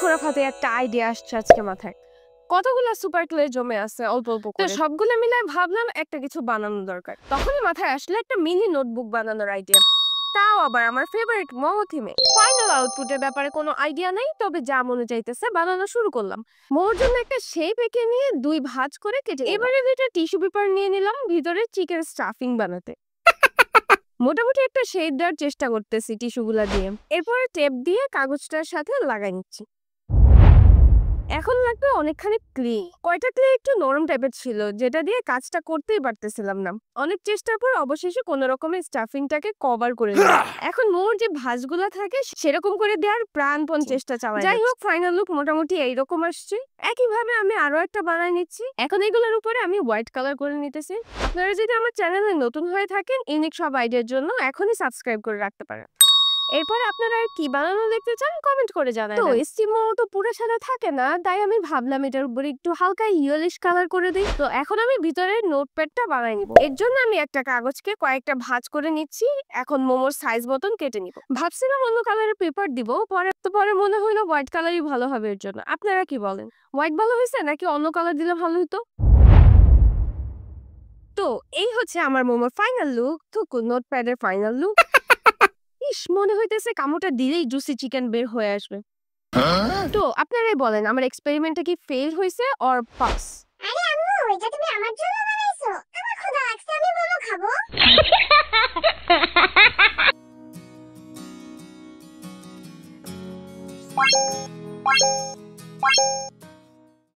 খোরাফাতে একটা আইডিয়া আসছে আজকে মাথায়। কতগুলো সুপার ক্লে জমে আছে অল্প অল্প করে, তো সবগুলো মিলায় ভাবলাম একটা কিছু বানানো দরকার। তখনই মাথায় আসলে একটা মিনি নোটবুক বানানোর আইডিয়া, তাও আবার আমার ফেভারিট মোমো থিমে। ফাইনাল আউটপুটের ব্যাপারে কোনো আইডিয়া নেই, তবে যা মনে চাইতেছে বানানো শুরু করলাম। মোমোর জন্য একটা শেপ এঁকে নিয়ে 2 ভাঁজ করে কেটে এবারে 2টা টিস্যু পেপার নিয়ে নিলাম ভিতরে চিকেন স্টাফিং বানাতে। মোটামুটি একটা শেড দেওয়ার চেষ্টা করতেছি টিস্যুগুলা দিয়ে। এরপরে টেপ দিয়ে কাগজটার সাথে লাগাই নিচ্ছি। এখন লাগবে অনেকখানি ক্লে। কয়টা ক্লে একটু নরম টাইপের ছিল, যেটা দিয়ে কাজটা করতেই পারতেছিলাম না। অনেক চেষ্টার পর অবশেষে কোনো রকমের স্টাফিংটাকে কভার করে নিলাম। এখন মোর যে ভাঁজগুলা থাকে সেরকম করে দেওয়ার প্রাণপণ চেষ্টা চালাই। যাই হোক, ফাইনাল লুক মোটামুটি এইরকম আসছে। একইভাবে আমি আরো একটা বানাই নিচ্ছি। এখন এগুলোর উপরে আমি হোয়াইট কালার করে নিতেছি। আপনারা যদি আমার চ্যানেলে নতুন হয়ে থাকেন, ইউনিক সব আইডিয়ার জন্য এখনই সাবস্ক্রাইব করে রাখতে পারেন। এরপর আপনারা আর কি বানানো দেখতে চান কমেন্ট করে জানাবেন। তো স্টিম তো পুরো সাদা থাকে না, তাই আমি ভাবলাম এটার উপরে একটু হালকা ইয়েলিশ কালার করে দিই। তো এখন আমি ভিতরে নোটপ্যাডটা বানাই নিব। এর জন্য আমি একটা কাগজকে কয়েকটা ভাঁজ করে নিচ্ছি। এখন মোমোর সাইজ মতন কেটে নিব। ভাবছিলাম অন্য কালারের পেপার দিব, পরে মনে হইলো হোয়াইট কালারই ভালো হবে এর জন্য। আপনারা কি বলেন, হোয়াইট ভালো হয়েছে নাকি অন্য কালার দিলে ভালো হতো? তো এই হচ্ছে আমার মোমোর ফাইনাল লুক। তো নোটপ্যাডের ফাইনাল লুক। ইস, মনে হইতেছে কামড়টা দিলেই জুসি চিকেন বের হয়ে আসবে। তো আপনারাই বলেন, আমার এক্সপেরিমেন্টটা কি ফেল হয়েছে অর পাস? আরে আম্মু, এটা তুমি আমার জন্য